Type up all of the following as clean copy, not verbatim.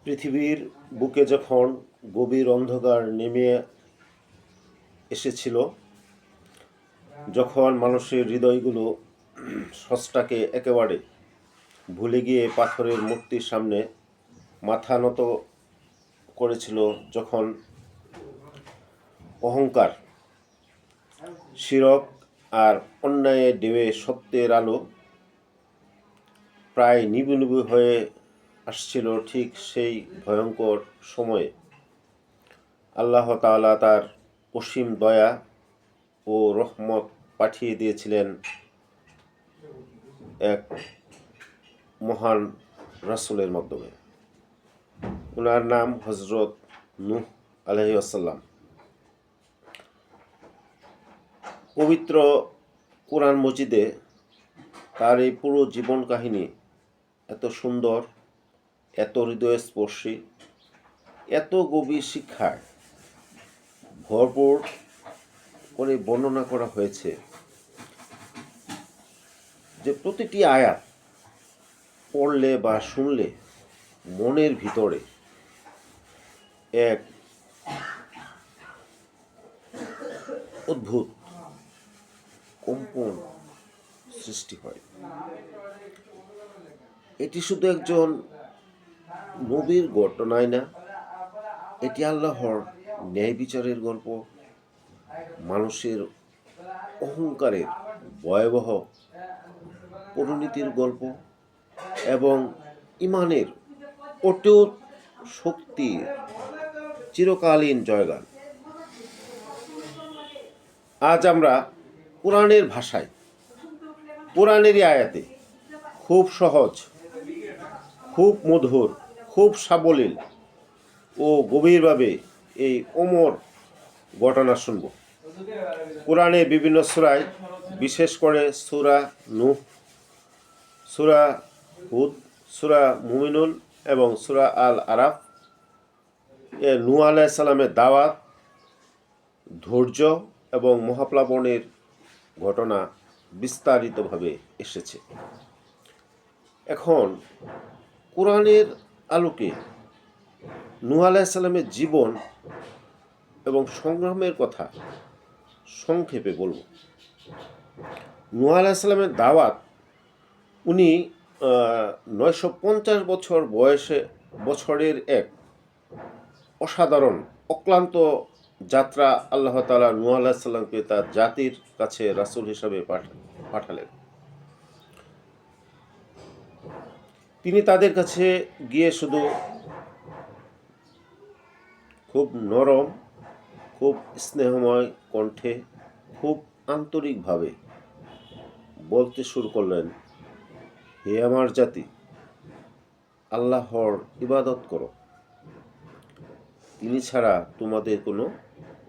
পৃথিবীর বুকে যখন গভীর অন্ধকার নেমে এসেছিল, যখন মানুষের হৃদয়গুলো স্রষ্টাকে একেবারে ভুলে গিয়ে পাথরের মূর্তির সামনে মাথা নত করেছিল, যখন অহংকার, শিরক আর অন্যায়ে ঢেউয়ে সত্যের আলো প্রায় নিভু নিভু হয়ে আসছিল, ঠিক সেই ভয়ঙ্কর সময়ে আল্লাহ তাআলা তার অসীম দয়া ও রহমত পাঠিয়ে দিয়েছিলেন এক মহান রাসূলের মাধ্যমে। ওনার নাম হযরত নূহ আলাইহিস সালাম। পবিত্র কোরআন মজিদে তার এই পুরো জীবন কাহিনী এত সুন্দর, এত হৃদয়স্পর্শী, এত গভীর শিক্ষায় ভরপুর করে বর্ণনা করা হয়েছে যে প্রতিটি আয়াত পড়লে বা শুনলে মনের ভিতরে এক অদ্ভুত কম্পন সৃষ্টি হয়। এটি শুধু একজন নবীর ঘটনাই না, এটি আল্লাহর ন্যায় বিচারের গল্প, মানুষের অহংকারের ভয়াবহ পরিণতির গল্প এবং ইমানের অটুট শক্তির চিরকালীন জয়গান। আজ আমরা কোরআনের ভাষায়, কোরআনেরই আয়াতে খুব সহজ, খুব মধুর, খুব সাবলীল ও গভীরভাবে এই অমর ঘটনা শুনব। কোরআনের বিভিন্ন সূরায়, বিশেষ করে সূরা নূহ, সূরা হুদ, সূরা মুমিনুন এবং সূরা আল আরাফ নূহ আলাইহিস সালামের দাওয়াত, ধৈর্য এবং মহাপ্লাবনের ঘটনা বিস্তারিতভাবে এসেছে। এখন কোরআনের আলোকে নূহ আলাইহিস সালামের জীবন এবং সংগ্রামের কথা সংক্ষেপে বলব। নূহ আলাইহিস সালামের দাওয়াত, উনি 950 বছর বছরের এক অসাধারণ অক্লান্ত যাত্রা আল্লাহ তাআলা নূহ আলাইহিস সালামকে তার জাতির কাছে রাসূল হিসাবে পাঠালেন। তিনি তাদের কাছে গিয়ে শুধু খুব নরম, খুব স্নেহময় কণ্ঠে, খুব আন্তরিকভাবে বলতে শুরু করলেন, হে আমার জাতি, আল্লাহর ইবাদত করো, তিনি ছাড়া তোমাদের কোনো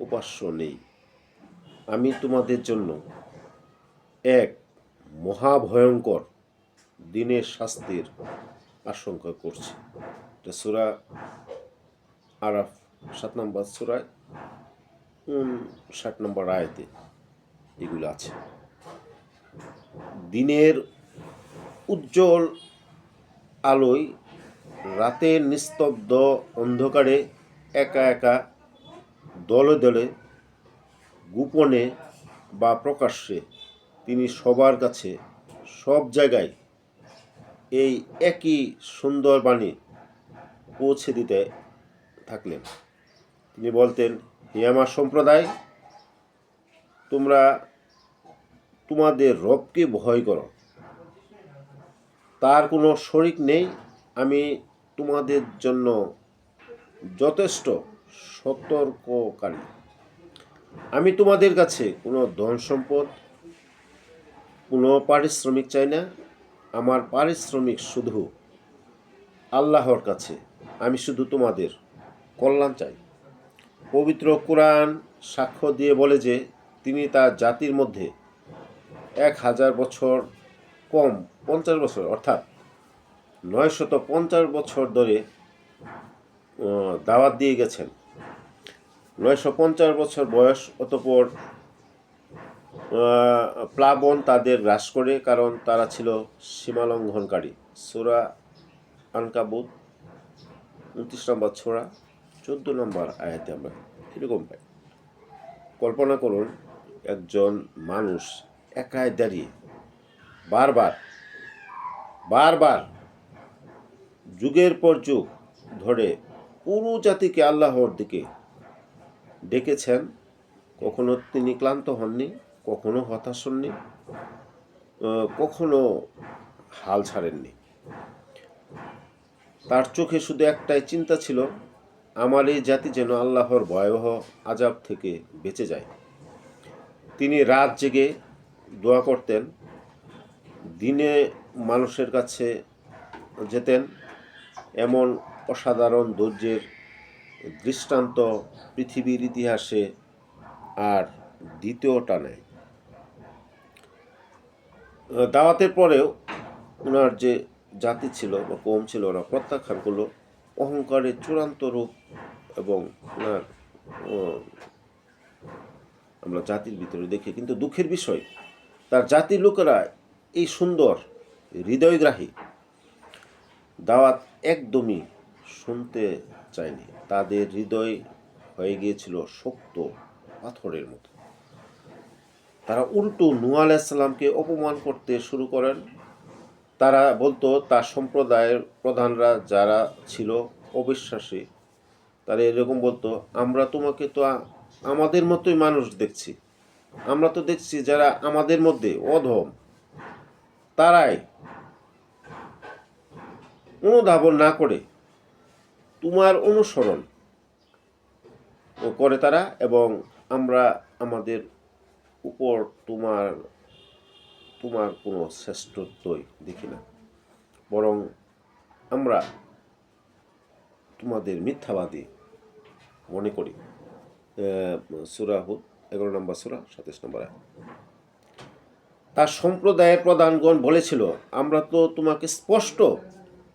উপাস্য নেই। আমি তোমাদের জন্য এক মহাভয়ঙ্কর দিনের শাস্তির আশঙ্কা করছি। এটা সূরা আরাফ 7 নম্বর সূরায় 59 নম্বর আয়াতে এগুলো আছে। দিনের উজ্জ্বল আলোয়, রাতের নিস্তব্ধ অন্ধকারে, একা একা, দলে দলে, গোপনে বা প্রকাশ্যে, তিনি সবার কাছে, সব জায়গায় এই একই সুন্দর বাণী পৌঁছে দিতে থাকলেন। তিনি বলতেন, হে আমার সম্প্রদায়, তোমরা তোমাদের রবকে ভয় করো, তার কোনো শরিক নেই, আমি তোমাদের জন্য যথেষ্ট সতর্ককারী। আমি তোমাদের কাছে কোনো ধন সম্পদ, কোনো পারিশ্রমিক চাই না, আমার পারিশ্রমিক শুধু আল্লাহর কাছে, আমি শুধু তোমাদের কল্যাণ চাই। পবিত্র কোরআন সাক্ষ্য দিয়ে বলে যে তিনি তার জাতির মধ্যে 1000 বছর কম 50 বছর অর্থাৎ 950 বছর ধরে দাওয়াত দিয়ে গেছেন। 950 বছর বয়স, অতঃপর প্লাবন তাদের গ্রাস করে, কারণ তারা ছিল সীমালঙ্ঘনকারী। সূরা আনকাবুত 29 নম্বর সূরা 14 নম্বর আয়াতে আমরা এরকম পাই। কল্পনা করুন একজন মানুষ একাই দাঁড়িয়ে বারবার বারবার যুগের পর যুগ ধরে পুরো জাতিকে আল্লাহর দিকে ডেকেছেন। কখনো তিনি ক্লান্ত হননি, কখনো হতাশ হননি, কখনো হাল ছাড়েননি। তার চোখে শুধু একটাই চিন্তা ছিল, আমার এই জাতি যেন আল্লাহর ভয়াবহ আযাব থেকে বেঁচে যায়। তিনি রাত জেগে দোয়া করতেন, দিনে মানুষের কাছে যেতেন। এমন অসাধারণ ধৈর্যের দৃষ্টান্ত পৃথিবীর ইতিহাসে আর দ্বিতীয়টা নেই। দাওয়াতের পরেও ওনার যে জাতি ছিল বা কওম ছিল, ওরা প্রত্যাখ্যান করলো। অহংকারের চূড়ান্ত রূপ এবং ওনার আমরা জাতির ভিতরে দেখি। কিন্তু দুঃখের বিষয়, তার জাতির লোকেরা এই সুন্দর হৃদয়গ্রাহী দাওয়াত একদমই শুনতে চায়নি। তাদের হৃদয় হয়ে গিয়েছিল শক্ত পাথরের মতো। তারা উল্টো নূহ আলাইহিস সালামকে অপমান করতে শুরু করেন। তারা বলতো, তার সম্প্রদায়ের প্রধানরা যারা ছিল অবিশ্বাসী, তারা এরকম বলতো, আমরা তোমাকে তো আমাদের মতোই মানুষ দেখছি, আমরা তো দেখছি যারা আমাদের মধ্যে অধম তারাই অনুধাবন না করে তোমার অনুসরণ করে তারা, এবং আমরা আমাদের উপর তোমার কোনো শ্রেষ্ঠত্বই দেখি না, বরং আমরা তোমাদের মিথ্যাবাদী মনে করি। সূরা হুদ 11 নম্বর সূরা 27 নম্বর আয়াত। তার সম্প্রদায়ের প্রধানগণ বলেছিল, আমরা তো তোমাকে স্পষ্ট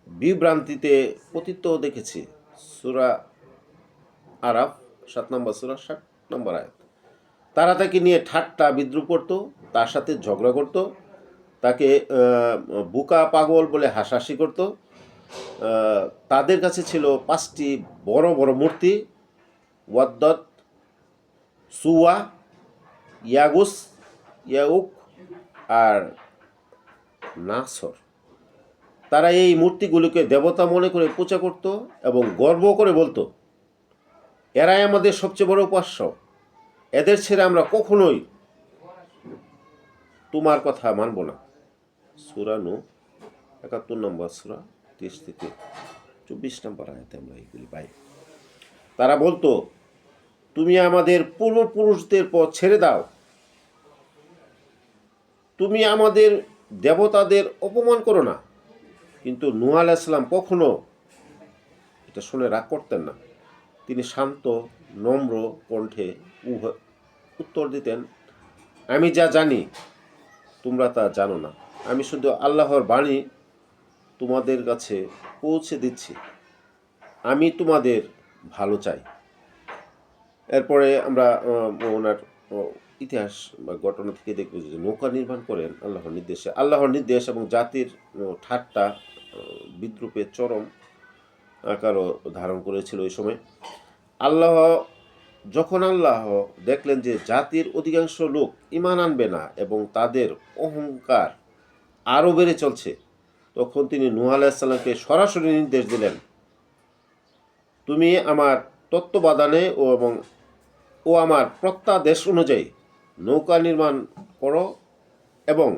বিভ্রান্তিতে পতিত দেখেছি। সূরা আরাফ 7 নম্বর সূরা 60 নম্বর আয়াত। তারা তাকে নিয়ে ঠাট্টা বিদ্রুপ করত, তার সাথে ঝগড়া করত, তাকে বুকা পাগল বলে হাসাহাসি করত। তাদের কাছে ছিল 5টি বড় বড় মূর্তি, ওয়াদ্দত, সুওয়া, ইয়াগুস, ইয়াউক আর নাসর। তারা এই মূর্তিগুলোকে দেবতা মনে করে পূজা করত এবং গর্ব করে বলতো, এরাই আমাদের সবচেয়ে বড় উপাস্য, এদের ছেড়ে আমরা কখনোই তোমার কথা মানব না। সূরা নূহ 71 নম্বর সূরা 30 থেকে 24 নম্বর আয়াতে আমরা এগুলি পাই। তারা বলতো, তুমি আমাদের পূর্বপুরুষদের পথ ছেড়ে দাও, তুমি আমাদের দেবতাদের অপমান করো না। কিন্তু নূহ আলাইহিস সালাম কখনো এটা শুনে রাগ করতেন না। তিনি শান্ত নম্র কণ্ঠে উত্তর দিতেন, আমি যা জানি তোমরা তা জানো না, আমি শুধু আল্লাহর বাণী তোমাদের কাছে পৌঁছে দিচ্ছি, আমি তোমাদের ভালো চাই। এরপরে আমরা ওনার ইতিহাস বা ঘটনা থেকে দেখব যে নৌকা নির্মাণ করেন আল্লাহর নির্দেশ এবং জাতির ঠাট্টা বিদ্রুপের চরম আকারও ধারণ করেছিল ওই সময়। যখন আল্লাহ দেখলেন যে জাতির অধিকাংশ লোক ঈমান আনবে না এবং তাদের অহংকার আরও বেড়ে চলছে, তখন তিনি নূহ আলাইহিস সালামকে সরাসরি নির্দেশ দিলেন, তুমি আমার তত্ত্বাবধানে ও আমার প্রত্যাদেশ অনুযায়ী নৌকা নির্মাণ করো এবং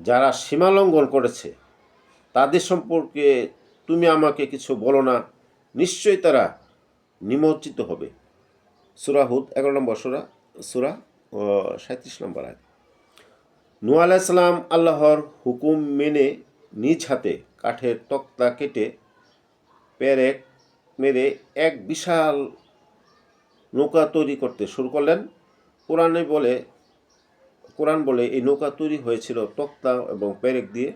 যারা সীমালঙ্ঘন করেছে তাদের সম্পর্কে তুমি আমাকে কিছু বলো না, নিশ্চয়ই তারা নিমজ্জিত হবে। সূরা হুদ 11 নম্বর সূরা 37 নম্বর আয়াত। নূহ আলাইহিস সালাম আল্লাহর হুকুম মেনে নিজ হাতে কাঠের তক্তা কেটে পেরেক মেরে এক বিশাল নৌকা তৈরি করতে শুরু করলেন। কোরআন বলে এই নৌকা তৈরি হয়েছিল তক্তা এবং পেরেক দিয়ে।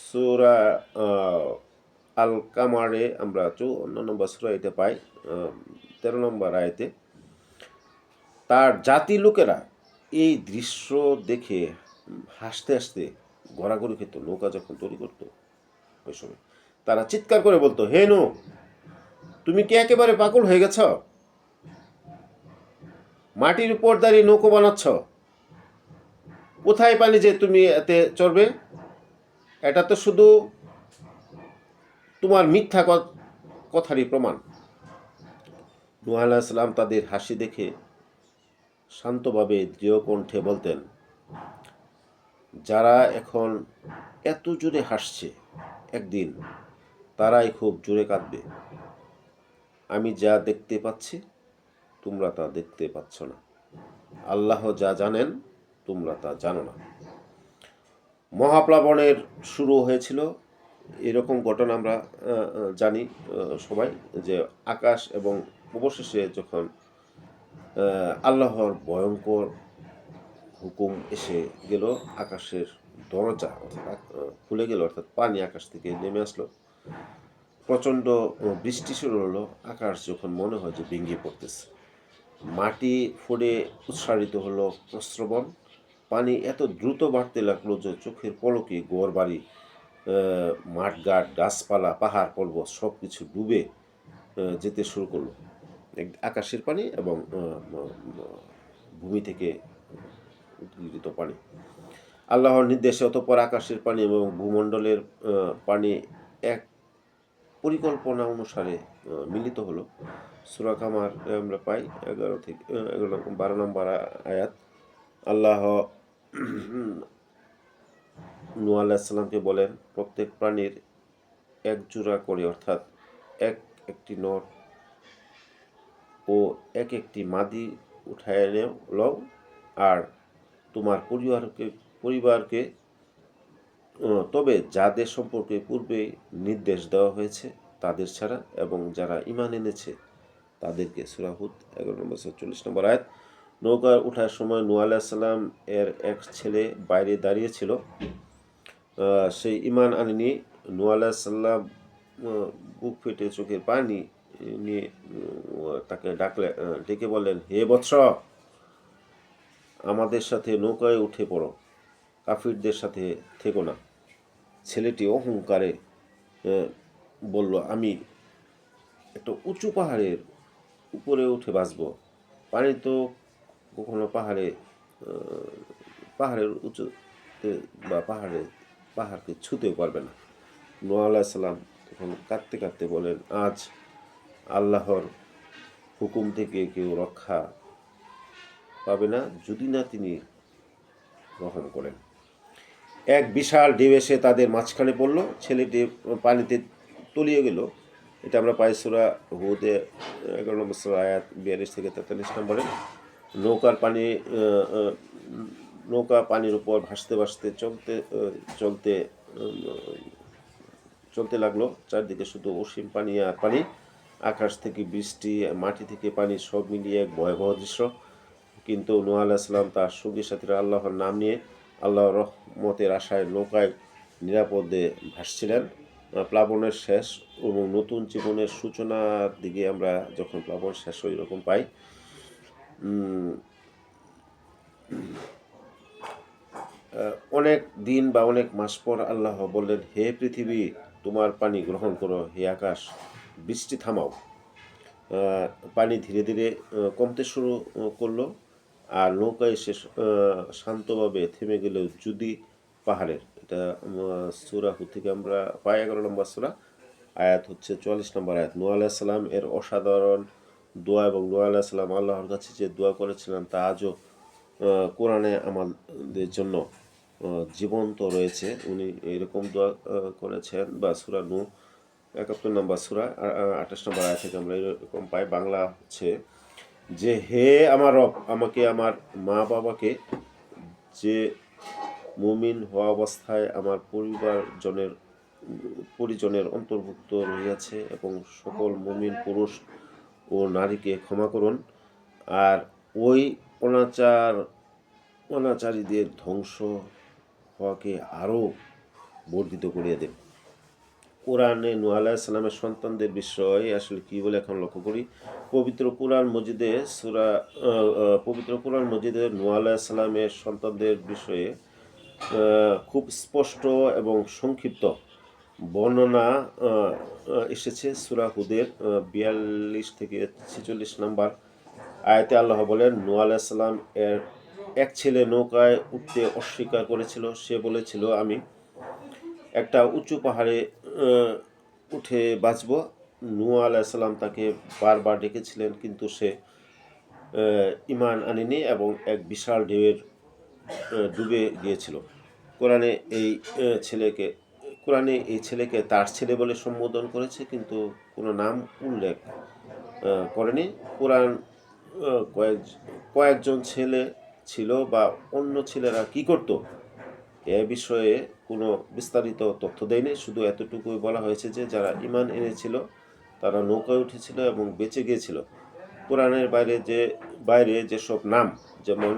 সূরা আল কামারে আমরা 54 নম্বর সূরা এটা পাই 13 নম্বর আয়াতে। তার জাতি লোকেরা এই দৃশ্য দেখে হাসতে হাসতে গড়াগড়ি খেত নৌকা যখন তৈরি করতো ওই সময়। তারা চিৎকার করে বলতো, হে নূহ, তুমি কি একেবারে পাগল হয়ে গেছ? মাটির উপর দাঁড়িয়ে নৌকো বানাচ্ছ, কোথায় পানি যে তুমি এতে চড়বে? এটা তো শুধু তোমার মিথ্যা কথারই প্রমাণ। নূহ আলাইহিস সালাম তাদের হাসি দেখে শান্তভাবে দৃঢ় কণ্ঠে বলতেন, যারা এখন এত জোরে হাসছে, একদিন তারাই খুব জোরে কাঁদবে। আমি যা দেখতে পাচ্ছি তোমরা তা দেখতে পাচ্ছ না। আল্লাহ যা জানেন তোমরা তা জানো না। মহাপ্লাবনের শুরু হয়েছিল, এরকম ঘটনা আমরা জানি সবাই, যে আকাশ এবং অবশেষে যখন আল্লাহর ভয়ঙ্কর হুকুম এসে গেল, আকাশের দরজা অর্থাৎ খুলে গেল, অর্থাৎ পানি আকাশ থেকে নেমে আসলো, প্রচণ্ড বৃষ্টি শুরু হলো। আকাশ যখন মনে হয় যে ভেঙে পড়তেছে, মাটি ফুঁড়ে উৎসারিত হলো প্রস্রবণ, পানি এত দ্রুত বাড়তে লাগলো যে চোখের পলকে ঘর বাড়ি, মাঠঘাট, গাছপালা, পাহাড় পর্বত সব কিছু ডুবে যেতে শুরু করলো। আকাশের পানি এবং ভূমি থেকে উদ্গীরিত পানি, আল্লাহর নির্দেশে অতঃপর আকাশের পানি এবং ভূমণ্ডলের পানি এক পরিকল্পনা অনুসারে মিলিত হলো। সূরা কামার আমরা পাই 12 নম্বর আয়াত। আল্লাহ নূহ আলাইহিস সালামকে বলেন, প্রত্যেক প্রাণীর এক জোড়া করে, অর্থাৎ একটি নর ও একটি মাদি উঠায় লও, আর তোমার পরিবারকে তবে যাদের সম্পর্কে পূর্বে নির্দেশ দেওয়া হয়েছে তাদের ছাড়া, এবং যারা ঈমান এনেছে তাদেরকে। সূরা হুদ 11-40 নম্বর আয়াত। নৌকা ওঠার সময় নূহ আলাইহিস সালাম এর এক ছেলে বাইরে দাঁড়িয়ে ছিল। সেই ঈমান আনেনি। নূহ আলাইহিস সালাম বুক ফেটে চোখের পানি নিয়ে তাকে ডেকে বললেন, হে বৎস, আমাদের সাথে নৌকায় উঠে পড়ো, কাফিরদের সাথে থেকো না। ছেলেটি অহংকারে বলল, আমি একটা উঁচু পাহাড়ের উপরে উঠে বাঁচব, পানি তো কখনো পাহাড়ের উঁচুতে বা পাহাড়কে ছুঁতেও পারবে না। নূহ আলাইহিস সালাম তখন কাঁদতে কাঁদতে বলেন, আজ আল্লাহর হুকুম থেকে কেউ রক্ষা পাবে না যদি না তিনি রহম করেন। এক বিশাল ঢেউ এসে তাদের মাঝখানে পড়ল, ছেলেটি পানিতে তলিয়ে গেল। এটা আমরা পাই সূরা হুদে 11 নম্বর সূরা আয়াত 42-43 নম্বরে। নৌকা পানির উপর ভাসতে ভাসতে চলতে লাগলো। চারদিকে শুধু অসীম পানি আর পানি, আকাশ থেকে বৃষ্টি, মাটি থেকে পানি, সব মিলিয়ে এক ভয়াবহ দৃশ্য। কিন্তু নূহ আলাইহিস সালাম তার সঙ্গী সাথীরা আল্লাহর নাম নিয়ে আল্লাহর রহমতের আশায় নৌকায় নিরাপদে ভাসছিলেন। প্লাবনের শেষ এবং নতুন জীবনের সূচনার দিকে আমরা যখন প্লাবন শেষ হয় এরকম পাই। অনেক দিন বা অনেক মাস পর আল্লাহ বললেন, হে পৃথিবী, তোমার পানি গ্রহণ করো, হে আকাশ বৃষ্টি থামাও। পানি ধীরে ধীরে কমতে শুরু করলো, আর নৌকা এসে শান্তভাবে থেমে গেল যদি পাহাড়ের। এটা সূরা হুদ থেকে আমরা পাই 11 নম্বর সূরা, আয়াত হচ্ছে 44 নম্বর আয়াত। নূহ আলাইহিস সালাম এর অসাধারণ দোয়া এবং নূহ আলাইহিস সালাম আল্লাহর কাছে যে দোয়া করেছিলেন তা আজও কোরআনে আমাদের জন্য জীবন্ত রয়েছে। উনি এরকম দোয়া করেছেন, বা সূরা নূহ 71 নম্বর সূরা 28 নম্বর আয়াত থেকে আমরা এরকম পাই। বাংলা হচ্ছে যে, হে আমার রব, আমাকে আমার মা বাবাকে, যে মুমিন হওয়া অবস্থায় আমার পরিজনের অন্তর্ভুক্ত রহিয়াছে, এবং সকল মুমিন পুরুষ ও নারীকে ক্ষমা করুন, আর ওই অনাচারীদের ধ্বংস হওয়াকে আরও বর্ধিত করিয়ে দেন। কোরআনে নূহ আলাইহিস সালামের সন্তানদের বিষয়ে আসলে কি বলে এখন লক্ষ্য করি। পবিত্র কোরআন মজিদে নূহ আলাইহিস সালামের সন্তানদের বিষয়ে খুব স্পষ্ট এবং সংক্ষিপ্ত বর্ণনা এসেছে সূরা হুদের ৪২ থেকে ৪৬ নম্বর আয়াতে আল্লাহ বলেন, নূহ আলাইহিস সালাম এর এক ছেলে নৌকায় উঠতে অস্বীকার করেছিল। সে বলেছিল, আমি একটা উঁচু পাহাড়ে উঠে বাঁচব। নূহ আলাইহিস সালাম তাকে বারবার ডেকেছিলেন, কিন্তু সে ঈমান আনেনি এবং এক বিশাল ঢেউয়ের ডুবে গিয়েছিল। কোরআনে এই ছেলেকে কোরআনে এই ছেলেকে তার ছেলে বলে সম্বোধন করেছে, কিন্তু কোনো নাম উল্লেখ করেনি। কোরআন কয়েকজন ছেলে ছিল বা অন্য ছেলেরা কি করত এ বিষয়ে কোনো বিস্তারিত তথ্য দেয়নি। শুধু এতটুকুই বলা হয়েছে যে যারা ঈমান এনেছিল তারা নৌকায় উঠেছিল এবং বেঁচে গিয়েছিল। কোরআনের বাইরে যেসব নাম, যেমন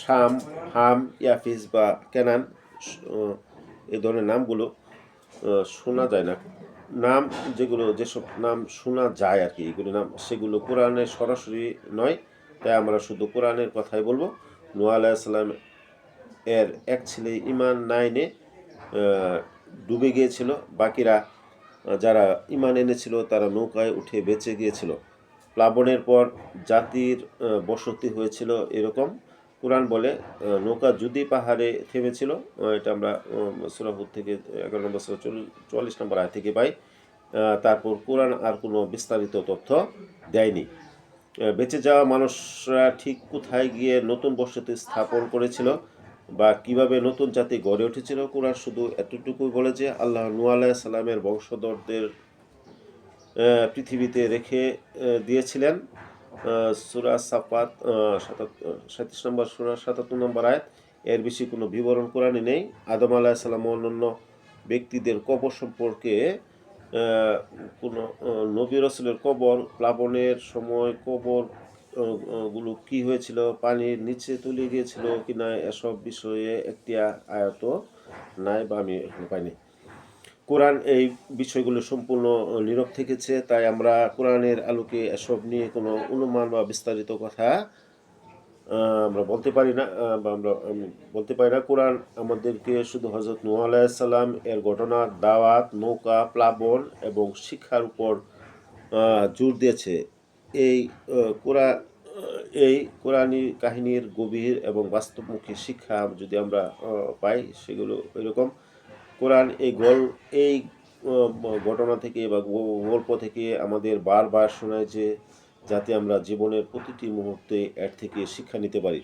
শাম, হাম, ইয়াফিস বা কেনান, এই ধরনের নামগুলো শোনা যায় না। যেসব নাম শোনা যায় আর কি, এগুলো নাম সেগুলো কোরআনে সরাসরি নয়। তাই আমরা শুধু কোরআনের কথাই বলবো। নূহ আলাইহিস সালাম এর এক ছেলে ঈমান না এনে ডুবে গিয়েছিল। বাকিরা যারা ঈমান এনেছিল তারা নৌকায় উঠে বেঁচে গিয়েছিল। প্লাবনের পর জাতির বসতি হয়েছিল এরকম। কোরআন বলে নৌকা যদি পাহাড়ে থেমেছিল, এটা আমরা সূরা হুদ থেকে 11 নম্বর সূরা 44 নম্বর আয়াত থেকে পাই। তারপর কোরআন আর কোনো বিস্তারিত তথ্য দেয়নি। বেঁচে যাওয়া মানুষরা ঠিক কোথায় গিয়ে নতুন বসতি স্থাপন করেছিল বা কিভাবে নতুন জাতি গড়ে উঠেছিল, কোরআন শুধু এতটুকুই বলে যে আল্লাহ নূহ আলাইহিস সালামের বংশধরদের পৃথিবীতে রেখে দিয়েছিলেন। সূরা সাফাত 37 নম্বর সূরা 77 নম্বর আয়াত। এর বেশি কোনো বিবরণ কোরআনে নেই। আদম আলাইহিস সালাম ও অন্যান্য ব্যক্তিদের কবর সম্পর্কে কোনো নবী রাসূলের কবর, প্লাবনের সময় কবর গুলো কি হয়েছিল, পানির নিচে তুলে গিয়েছিল কিনা, এসব বিষয়ে একটি আয়াতও নাই বা আমি এখনো পাইনি। কোরআন এই বিষয়গুলো সম্পূর্ণ নীরব থেকেছে। তাই আমরা কোরআনের আলোকে এসব নিয়ে কোনো অনুমান বা বিস্তারিত কথা আমরা বলতে পারি না বা আমি বলতে পারি না। কোরআন আমাদেরকে শুধু হযরত নূহ আলাইহিস সালাম এর ঘটনার দাওয়াত, নৌকা, প্লাবন এবং শিক্ষার উপর জোর দিয়েছে। এই কোরআ এই কোরআনী কাহিনীর গভীর এবং বাস্তবমুখী শিক্ষা যদি আমরা পাই, সেগুলো এরকম। কোরআন এই ঘটনা থেকে বা গল্প থেকে আমাদের বারবার শোনায় যে যাতে আমরা জীবনের প্রতিটি মুহূর্তে এর থেকে শিক্ষা নিতে পারি।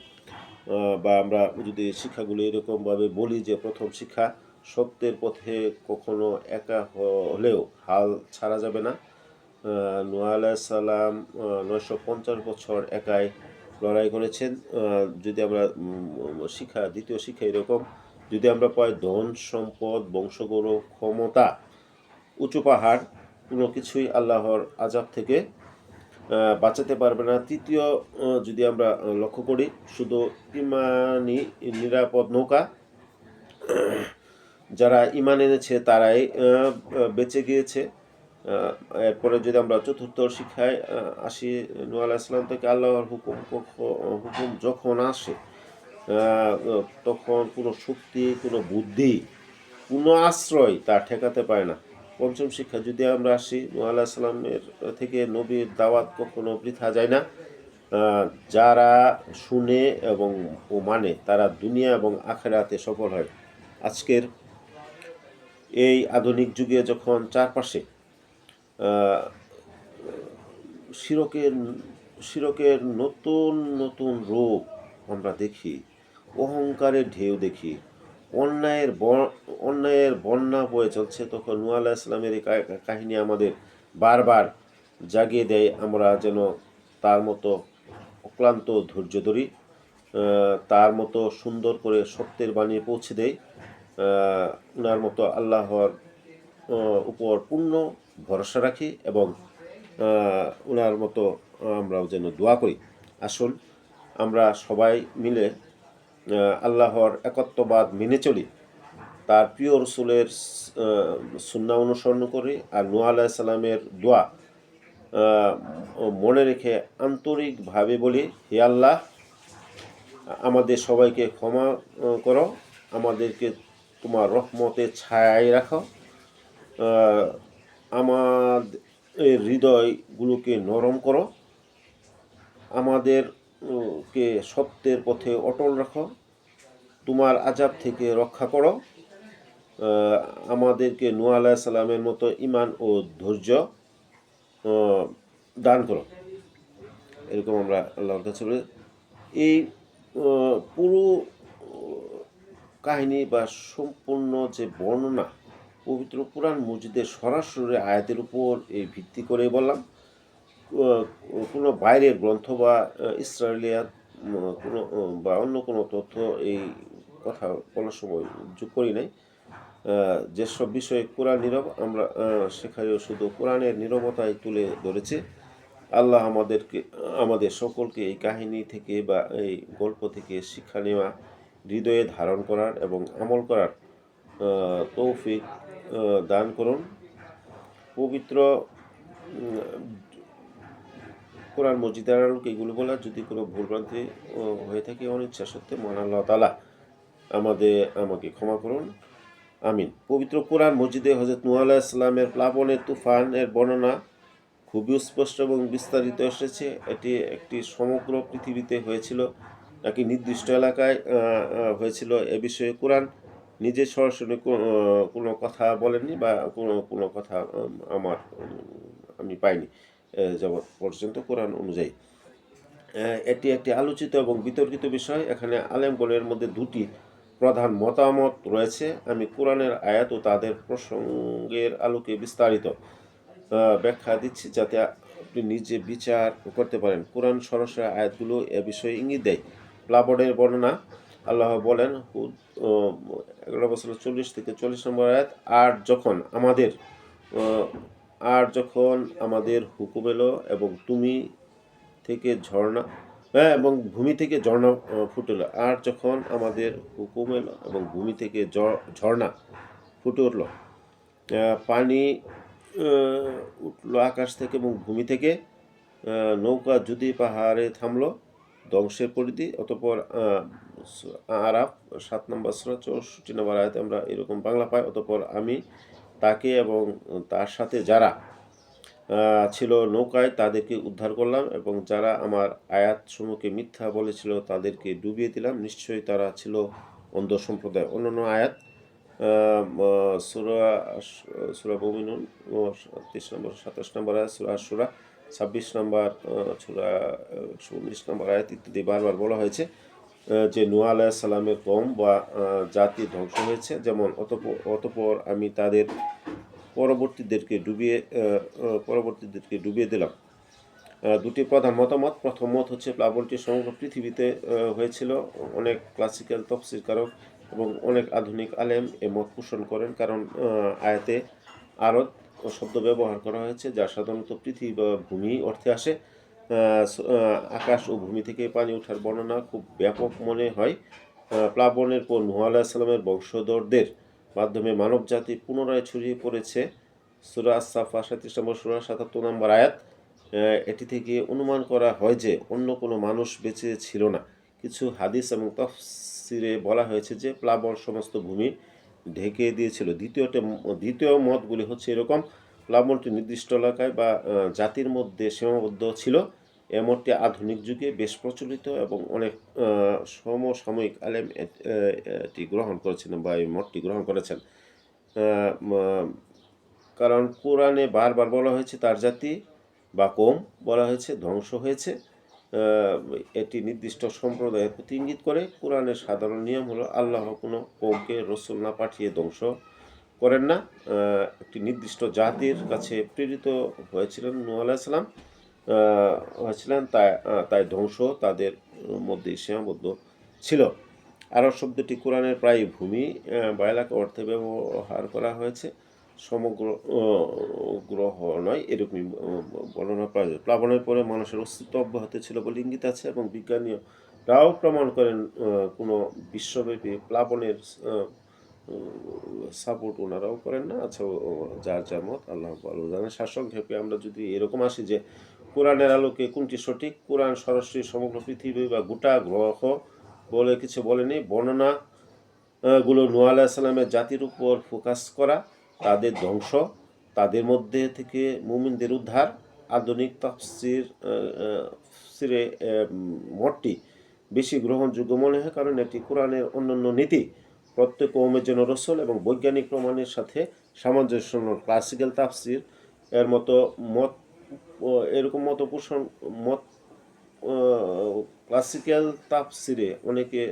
বা আমরা যদি শিক্ষাগুলো এরকমভাবে বলি যে প্রথম শিক্ষা, সত্যের পথে কখনো একা হলেও হাল ছাড়া যাবে না। নূহ আলাইহিস সালাম 950 বছর একাই লড়াই করেছেন। যদি আমরা দ্বিতীয় শিক্ষা এরকম, যদি আমরা পাই ধন সম্পদ, বংশগৌরব, ক্ষমতা, উঁচু পাহাড়, কোনো কিছুই আল্লাহর আযাব থেকে বাঁচাতে পারবে না। তৃতীয়, যদি আমরা লক্ষ্য করি, শুধু ঈমানই নিরাপদ নৌকা। যারা ঈমান এনেছে তারাই বেঁচে গিয়েছে। এরপরে যদি আমরা চতুর্থ শিক্ষায় আসি, নূহ আলাইহিস সালাম থেকে আল্লাহর হুকুম যখন আসে তখন কোনো শক্তি, কোনো বুদ্ধি, কোনো আশ্রয় তা ঠেকাতে পারে না। পঞ্চম শিক্ষা যদি আমরা আসি, নূহ আলাইহিস সালামের থেকে নবীর দাওয়াত কখনো বৃথা যায় না। যারা শুনে এবং মানে তারা দুনিয়া এবং আখিরাতে সফল হয়। আজকের এই আধুনিক যুগে যখন চারপাশে শিরকের নতুন নতুন রূপ আমরা দেখি, অহংকারের ঢেউ দেখি, অন্যায়ের বন্যা বয়ে চলছে, তখন নূহ আলাইহিস সালামের এই কাহিনী আমাদের বারবার জাগিয়ে দেয় আমরা যেন তার মতো অক্লান্ত ধৈর্য ধরি, তার মতো সুন্দর করে সত্যের বাণী পৌঁছে দেয়, ওনার মতো আল্লাহর উপর পূর্ণ ভরসা রাখি এবং ওনার মতো আমরাও যেন দোয়া করি। আসুন আমরা সবাই মিলে আল্লাহর একত্ববাদ মেনে চলি, তার প্রিয় রসুলের সুন্নাহ অনুসরণ করি, আর নূহ আলাইহিস সালামের দোয়া মনে রেখে আন্তরিকভাবে বলি, হে আল্লাহ, আমাদের সবাইকে ক্ষমা করো, আমাদেরকে তোমার রহমতের ছায়ায় রাখো, আমাদের হৃদয়গুলোকে নরম করো, আমাদের কে সত্যের পথে অটল রাখো, তোমার আযাব থেকে রক্ষা করো, আমাদেরকে নূহ আলাইহিস সালামের মতো ঈমান ও ধৈর্য দান করো। এরকম আমরা আল্লাহর কাছে বলি। এই পুরো কাহিনী বা সম্পূর্ণ যে বর্ণনা পবিত্র কুরআন মজিদের সরাসরি আয়াতের উপর এই ভিত্তি করে বললাম। কোনো বাইরের গ্রন্থ বা ইসরায়েলিয়াত কোনো বা অন্য কোনো তথ্য এই কথা বলার সময় যোগ করি নাই। যেসব বিষয়ে কোরআন নীরব আমরা সেখানেও শুধু কোরআনের নীরবতায় তুলে ধরেছে। আল্লাহ আমাদের সকলকে এই কাহিনী থেকে বা এই গল্প থেকে শিক্ষা নেওয়া, হৃদয়ে ধারণ করার এবং আমল করার তৌফিক দান করুন। পবিত্র কোরআন মজিদের আলোকে এগুলো বলা যদি কোনো ভুলভ্রান্তি হয়ে থাকে অনিচ্ছা সত্ত্বে মহান আল্লাহ তাআলা আমাকে ক্ষমা করুন, আমিন। পবিত্র কোরআন মজিদে হযরত নূহ আলাইহিস সালামের প্লাবনের তুফানের বর্ণনা খুবই স্পষ্ট এবং বিস্তারিত এসেছে। এটি একটি সমগ্র পৃথিবীতে হয়েছিল নাকি নির্দিষ্ট এলাকায় হয়েছিল এ বিষয়ে কোরআন নিজে সরাসরি কোনো কথা বলেননি বা কোনো কথা আমি পাইনি যাবৎ পর্যন্ত কোরআন অনুযায়ী। এটি একটি আলোচিত এবং বিতর্কিত বিষয়। এখানে আলেমগণের মধ্যে দুটি প্রধান মতামত রয়েছে। আমি কোরআনের আয়াত ও তাদের প্রসঙ্গের আলোকে বিস্তারিত ব্যাখ্যা দিচ্ছি যাতে আপনি নিজে বিচার করতে পারেন। কোরআন সরাসরি আয়াতগুলো এ বিষয়ে ইঙ্গিত দেয়। প্লাবনের বর্ণনা আল্লাহ বলেন হুদ 11:40 নম্বর আয়াত, আর যখন আমাদের হুকুম এলো এবং ভূমি থেকে ঝর্ণা ফুটে এলো, আর যখন আমাদের হুকুম এলো এবং ভূমি থেকে ঝর্ণা ফুটে উঠল, পানি উঠল আকাশ থেকে এবং ভূমি থেকে, নৌকা যদি পাহাড়ে থামলো, ধ্বংসের পরিধি। অতঃপর আরাফ 7 নম্বর সূরা 64 নম্বর আয়াতে আমরা এরকম বাংলা পাই, অতঃপর আমি তাকে এবং তার সাথে যারা ছিল নৌকায় তাদেরকে উদ্ধার করলাম এবং যারা আমার আয়াতসমূহকে মিথ্যা বলেছিল তাদেরকে ডুবিয়ে দিলাম। নিশ্চয়ই তারা ছিল অন্ধ সম্প্রদায়। অন্যান্য আয়াত সূরা মুমিনুন 30 নম্বর 27 নম্বর আয়াত, সূরা আশ-শুরা 26 নম্বর, সূরা 19 নম্বর আয়াত ইত্যাদি বারবার বলা হয়েছে যে নূহ আলাইহিস সালামের কওম বা জাতি ধ্বংস হয়েছে। যেমন অতঃপর আমি তাদের পরবর্তীদেরকে ডুবিয়ে দিলাম। দুটি প্রধান মতামত। প্রথম মত হচ্ছে প্লাবনটি সমগ্র পৃথিবীতে হয়েছিল। অনেক ক্লাসিক্যাল তফসিরকারক এবং অনেক আধুনিক আলেম এ মত পোষণ করেন, কারণ আয়াতে আরদ শব্দ ব্যবহার করা হয়েছে যা সাধারণত পৃথিবী বা ভূমি অর্থে আসে। আকাশ ও ভূমি থেকে পানি ওঠার বর্ণনা খুব ব্যাপক মনে হয়। প্লাবনের পর নূহ আলাইহিস সালামের বংশধরদের মাধ্যমে মানব জাতি পুনরায় ছড়িয়ে পড়েছে। সূরা আস-সাফা 37 নম্বর সূরা 77 নম্বর আয়াত। এটি থেকে অনুমান করা হয় যে অন্য কোনো মানুষ বেঁচে ছিল না। কিছু হাদিস এবং তাফসিরে বলা হয়েছে যে প্লাবন সমস্ত ভূমি ঢেকে দিয়েছিল। দ্বিতীয় মতগুলি হচ্ছে এরকম: প্লাবনটি নির্দিষ্ট এলাকায় বা জাতির মধ্যে সীমাবদ্ধ ছিল। এ মতটি আধুনিক যুগে বেশ প্রচলিত এবং অনেক সমসাময়িক আলেম এটি গ্রহণ করেছেন বা এই মতটি গ্রহণ করেছেন। কারণ কোরআনে বারবার বলা হয়েছে তার জাতি বা কওম বলা হয়েছে ধ্বংস হয়েছে। এটি নির্দিষ্ট সম্প্রদায়ের প্রতি ইঙ্গিত করে। কোরআনের সাধারণ নিয়ম হলো আল্লাহ কোনো কওমকে রসুল না পাঠিয়ে ধ্বংস করেন না। একটি নির্দিষ্ট জাতির কাছে প্রেরিত হয়েছিলেন নূহ আলাইহিস সালাম তাই ধ্বংস তাদের মধ্যেই সীমাবদ্ধ ছিল। আরব শব্দটি কোরআনের প্রায় ভূমি বা এলাকা অর্থে ব্যবহার করা হয়েছে, সমগ্র গ্রহ নয়, এরকমই বর্ণনা করা যায়। প্লাবনের পরে মানুষের অস্তিত্ব অব্যাহত ছিল বলে ইঙ্গিত আছে এবং বিজ্ঞানীরাও প্রমাণ করেন কোনো বিশ্বব্যাপী প্লাবনের সাপোর্ট ওনারাও করেন না। আচ্ছা, যার যার মত আল্লাহ ভালো জানেন। সারসংক্ষেপে আমরা যদি এরকম আসি যে কোরআনের আলোকে কোনটি সঠিক, কোরআন সরাসরি সমগ্র পৃথিবী বা গোটা গ্রহ বলে কিছু বলেনি। বর্ণনা গুলো নূহ আলাইহিস সালামের জাতির উপর ফোকাস করা, তাদের ধ্বংস, তাদের মধ্যে থেকে মুমিনদের উদ্ধার। আধুনিক তাফসিরে মতটি বেশি গ্রহণযোগ্য মনে হয়, কারণ এটি কোরআনের অন্যান্য নীতি প্রত্যেক কওমের জন্য রসুল এবং বৈজ্ঞানিক প্রমাণের সাথে সামঞ্জস্যপূর্ণ। ক্লাসিক্যাল তাফসির এর মতো মত এরকম মত পোষণ মত ক্লাসিক্যাল তাফসিরে অনেকে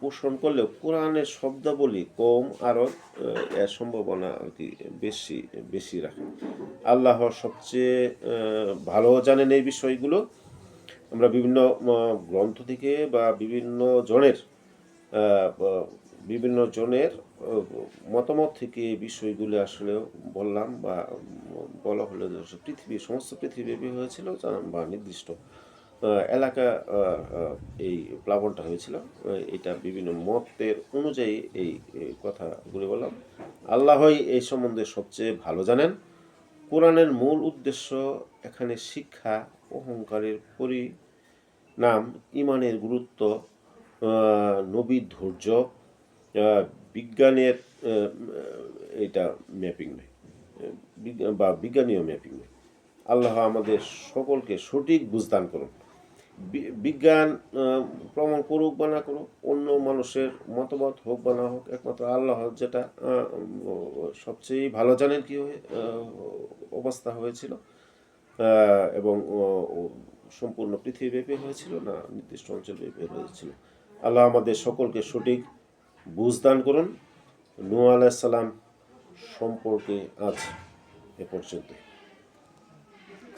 পোষণ করলেও কোরআনের শব্দাবলী কম, আরও এর সম্ভাবনা আর কি বেশি রাখে। আল্লাহ সবচেয়ে ভালো জানেন এই বিষয়গুলো। আমরা বিভিন্ন গ্রন্থ থেকে বা বিভিন্ন জনের মতামত থেকে এই বিষয়গুলো আসলে বললাম বা বলা হলো যে সমস্ত পৃথিবীব্যাপী হয়েছিল বা নির্দিষ্ট এলাকা এই প্লাবনটা হয়েছিল। এটা বিভিন্ন মতের অনুযায়ী এই কথাগুলি বললাম। আল্লাহই এই সম্বন্ধে সবচেয়ে ভালো জানেন। কোরআনের মূল উদ্দেশ্য এখানে শিক্ষা, অহংকারের পরিণাম, ইমানের গুরুত্ব, নবীর ধৈর্য, বিজ্ঞানের এটা ম্যাপিং নেই বা বিজ্ঞানীয় ম্যাপিং নেই। আল্লাহ আমাদের সকলকে সঠিক বুঝদান করুন। বিজ্ঞান প্রমাণ করুক বা না করুক, অন্য মানুষের মতামত হোক বা না হোক, একমাত্র আল্লাহ যেটা সবচেয়ে ভালো জানেন কি অবস্থা হয়েছিল এবং সম্পূর্ণ পৃথিবীব্যাপী হয়েছিল না নির্দিষ্ট অঞ্চলব্যাপী হয়েছিল। আল্লাহ আমাদের সকলকে সঠিক বুঝদান করুন। নূহ আলাইহিস সালাম সম্পর্কে আজ এ পর্যন্ত।